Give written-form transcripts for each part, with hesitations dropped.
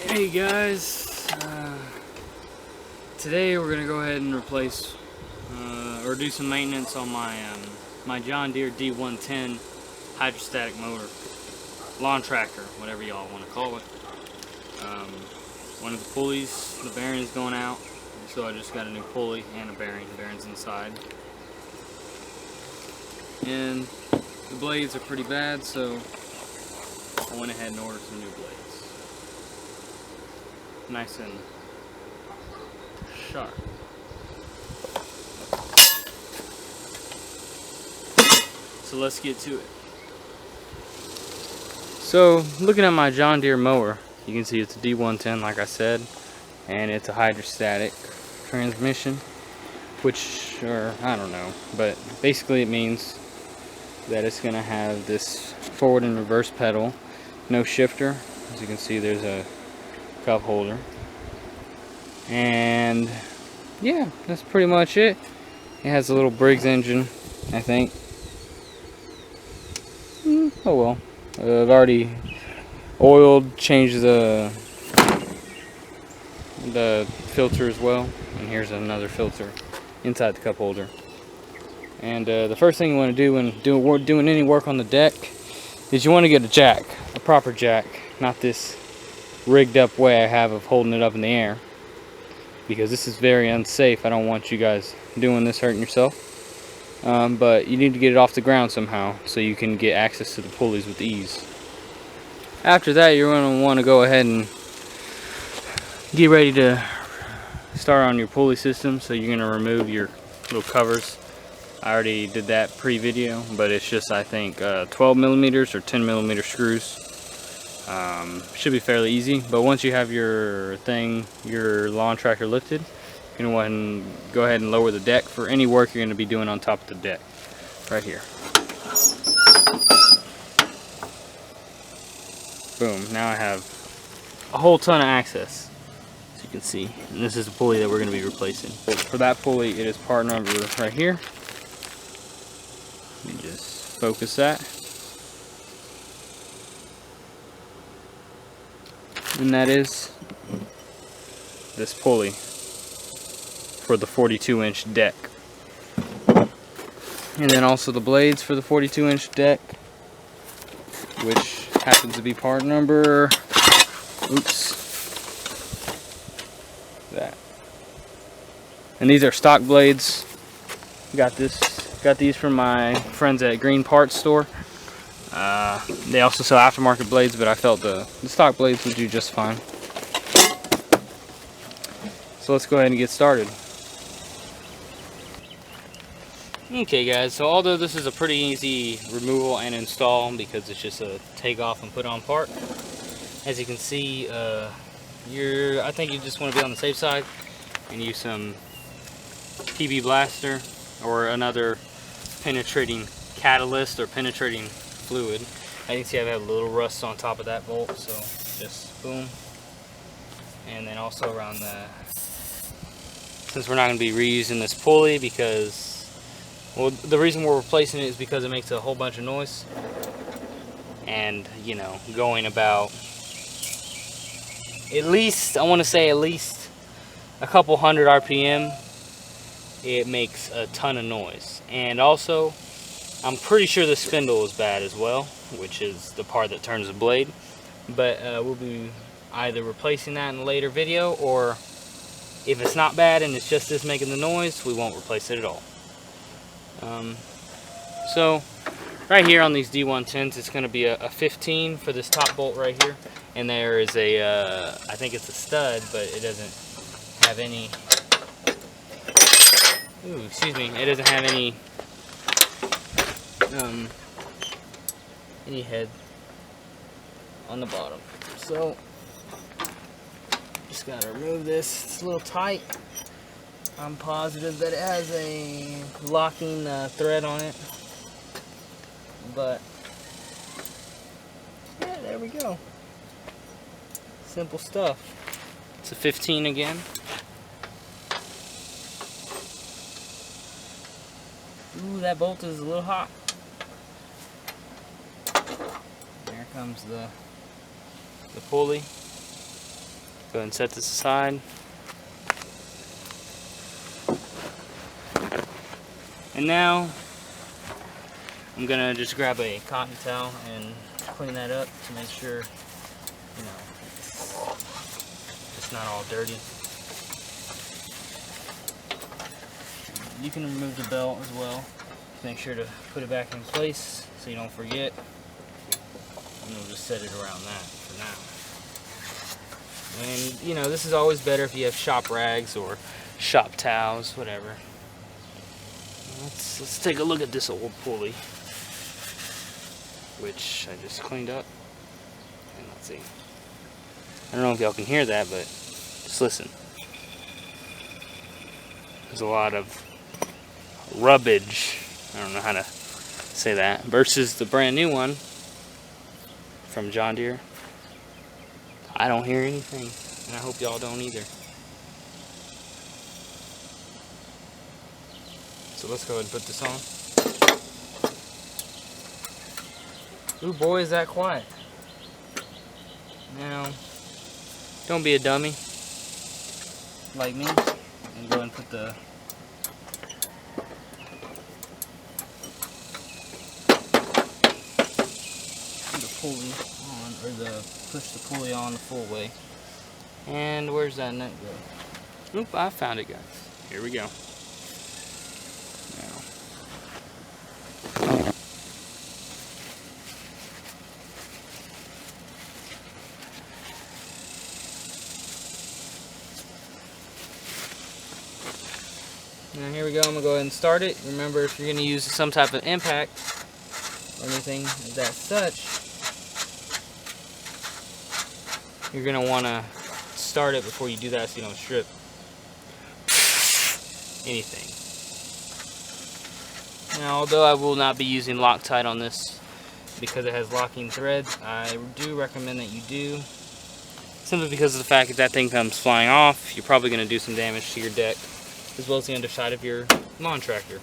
Hey guys, today we're gonna go ahead and replace or do some maintenance on my John Deere D110 hydrostatic motor, lawn tractor, whatever y'all want to call it. One of the pulleys, the bearing is going out, so I just got a new pulley and a bearing. The bearing's inside, and the blades are pretty bad, so I went ahead and ordered some new blades. Nice and sharp. So let's get to it. So looking at my John Deere mower, you can see it's a D110 like I said, and it's a hydrostatic transmission, which, or I don't know, but basically it means that it's gonna have this forward and reverse pedal, no shifter. As you can see, there's a cup holder, and yeah, that's pretty much it. It has a little Briggs engine, I think. Oh well. I've already oiled, changed the filter as well, and here's another filter inside the cup holder. And the first thing you want to do when doing any work on the deck is you want to get a jack, a proper jack, not this rigged up way I have of holding it up in the air, because this is very unsafe. I don't want you guys doing this, hurting yourself. But you need to get it off the ground somehow so you can get access to the pulleys with ease. After that, you're going to want to go ahead and get ready to start on your pulley system. So you're going to remove your little covers. I already did that pre-video, but it's just, I think, 12 millimeters or 10 millimeter screws. Should be fairly easy, but once you have your lawn tractor lifted, you can go ahead and lower the deck for any work you're going to be doing on top of the deck, right here. Boom, now I have a whole ton of access, as you can see, and this is the pulley that we're going to be replacing. For that pulley, it is part number right here. Let me just focus that. And that is this pulley for the 42-inch deck. And then also the blades for the 42-inch deck, which happens to be part number, that. And these are stock blades. Got these from my friends at Green Parts Store. They also sell aftermarket blades, but I felt the stock blades would do just fine. So let's go ahead and get started. Okay guys, so although this is a pretty easy removal and install because it's just a take off and put on part, as you can see, I think you just want to be on the safe side and use some PB Blaster or another penetrating catalyst or penetrating fluid. I can see I have a little rust on top of that bolt, so just boom. And then also around since we're not going to be reusing this pulley because, well, the reason we're replacing it is because it makes a whole bunch of noise. And, you know, going about at least, I want to say at least a couple hundred RPM, it makes a ton of noise. And also, I'm pretty sure the spindle is bad as well, which is the part that turns the blade. But we'll be either replacing that in a later video, or if it's not bad and it's just this making the noise, we won't replace it at all. So right here on these D110s, it's going to be a 15 for this top bolt right here. And there is a, I think it's a stud, but it doesn't have any, it doesn't have any head on the bottom. So just gotta remove this. It's a little tight. I'm positive that it has a locking thread on it, but yeah, there we go. Simple stuff. It's a 15 again. Ooh, that bolt is a little hot. There comes the pulley. Go ahead and set this aside. And now I'm gonna just grab a cotton towel and clean that up to make sure, you know, it's not all dirty. You can remove the belt as well. Make sure to put it back in place so you don't forget. And we'll just set it around that for now. And you know, this is always better if you have shop rags or shop towels, whatever. Let's take a look at this old pulley, which I just cleaned up. And let's see. I don't know if y'all can hear that, but just listen. There's a lot of rubbish, I don't know how to say that, versus the brand new one from John Deere. I don't hear anything, and I hope y'all don't either. So let's go ahead and put this on. Ooh boy, is that quiet. Now, don't be a dummy like me, and go ahead and put the pulley on, or push the pulley on the full way. And where's that nut go? Oop, I found it, guys. Here we go. Now here we go, I'm gonna go ahead and start it. Remember, if you're gonna use some type of impact or anything of that such, you're gonna wanna start it before you do that so you don't strip anything. Now, although I will not be using Loctite on this because it has locking threads, I do recommend that you do, simply because of the fact that that thing comes flying off, you're probably gonna do some damage to your deck as well as the underside of your lawn tractor.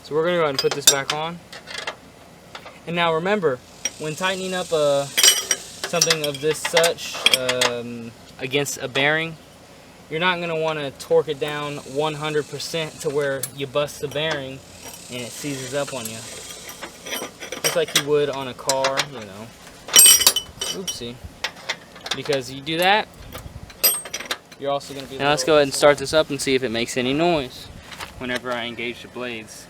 So we're gonna go ahead and put this back on. And now remember, when tightening up something of this such against a bearing, you're not gonna wanna torque it down 100% to where you bust the bearing and it seizes up on you. Just like you would on a car, you know. Oopsie. Because you do that, you're also going to be... Now let's go ahead and start this up and see if it makes any noise whenever I engage the blades.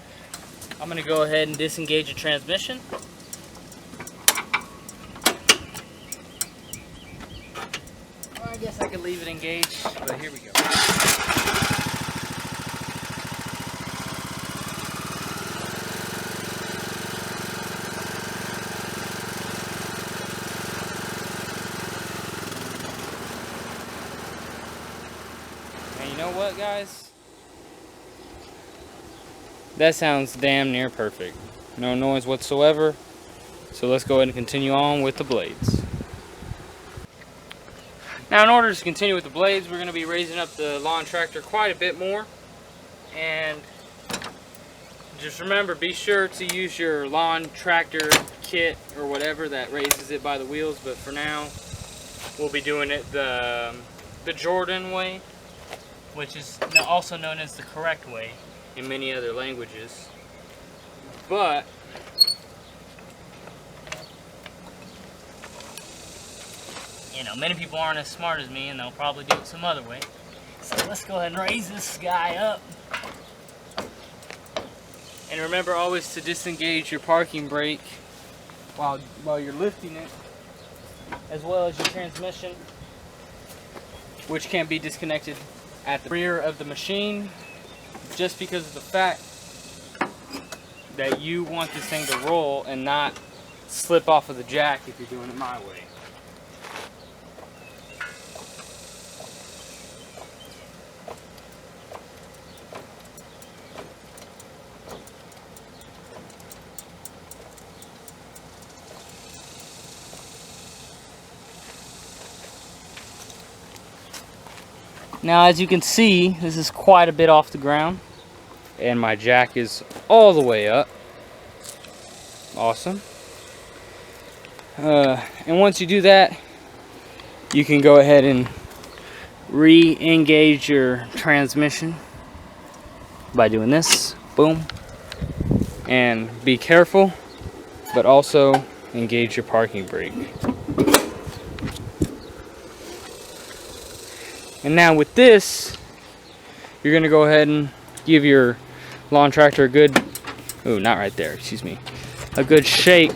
I'm going to go ahead and disengage the transmission. Well, I guess I could leave it engaged, but here we go. And you know what, guys? That sounds damn near perfect. No noise whatsoever. So let's go ahead and continue on with the blades. Now, in order to continue with the blades, we're going to be raising up the lawn tractor quite a bit more. And just remember, be sure to use your lawn tractor kit or whatever that raises it by the wheels. But for now, we'll be doing it the Jordan way, which is also known as the correct way in many other languages. But you know, many people aren't as smart as me and they'll probably do it some other way. So let's go ahead and raise this guy up. And remember always to disengage your parking brake while you're lifting it, as well as your transmission, which can be disconnected at the rear of the machine, just because of the fact that you want this thing to roll and not slip off of the jack if you're doing it my way. Now, as you can see, this is quite a bit off the ground, and my jack is all the way up. Awesome. And once you do that, you can go ahead and re-engage your transmission by doing this. Boom. And be careful, but also engage your parking brake. And now with this, you're gonna go ahead and give your lawn tractor a good, oh, not right there, excuse me, a good shake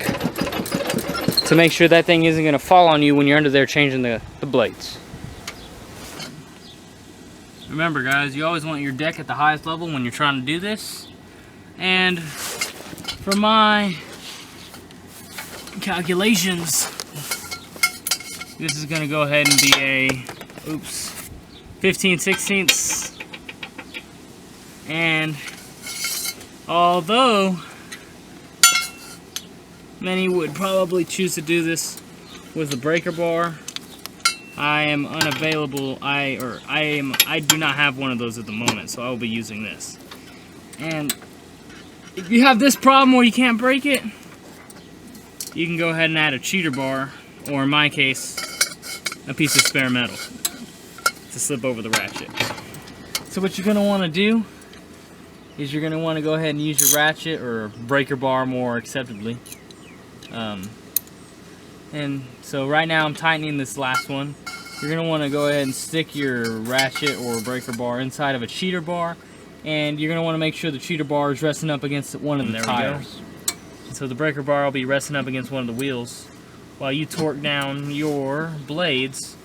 to make sure that thing isn't gonna fall on you when you're under there changing the blades. Remember guys, you always want your deck at the highest level when you're trying to do this. And for my calculations, this is gonna go ahead and be a, oops, 15/16. And although many would probably choose to do this with a breaker bar, I am unavailable. I do not have one of those at the moment, so I will be using this. And if you have this problem where you can't break it, you can go ahead and add a cheater bar, or in my case, a piece of spare metal to slip over the ratchet. So what you're going to want to do is you're going to want to go ahead and use your ratchet or breaker bar more acceptably. And so right now I'm tightening this last one. You're going to want to go ahead and stick your ratchet or breaker bar inside of a cheater bar, and you're going to want to make sure the cheater bar is resting up against one of the tires. So the breaker bar will be resting up against one of the wheels while you torque down your blades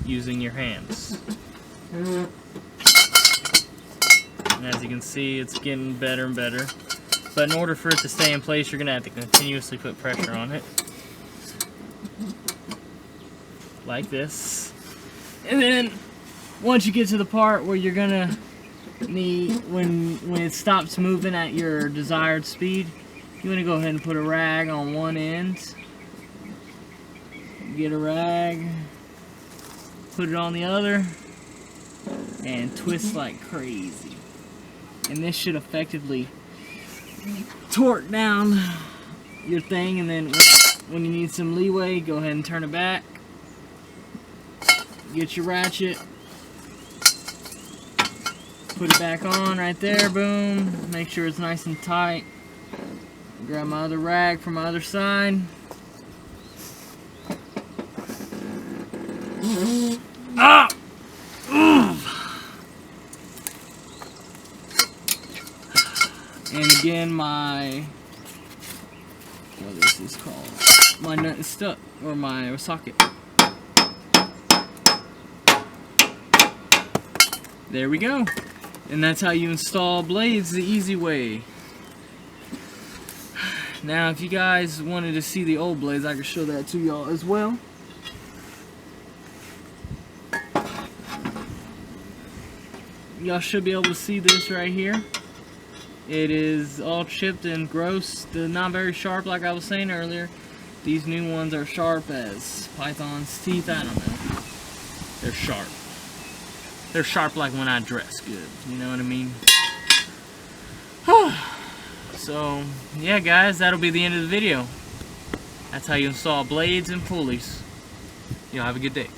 using your hands. And as you can see, it's getting better and better. But in order for it to stay in place, you're going to have to continuously put pressure on it. Like this. And then, once you get to the part where you're going to need, when it stops moving at your desired speed, you want to go ahead and put a rag on one end. Get a rag, put it on the other, and twist like crazy. And this should effectively torque down your thing, and then when you need some leeway, go ahead and turn it back. Get your ratchet, put it back on right there, boom. Make sure it's nice and tight. Grab my other rag from my other side. Ah! And again, my, what is this called? My nut is stuck, or my socket. There we go. And that's how you install blades the easy way. Now, if you guys wanted to see the old blades, I can show that to y'all as well. Y'all should be able to see this right here. It is all chipped and gross. They're not very sharp like I was saying earlier. These new ones are sharp as python's teeth. I don't know. They're sharp. They're sharp like when I dress good. You know what I mean? So, yeah guys, that'll be the end of the video. That's how you install blades and pulleys. Y'all have a good day.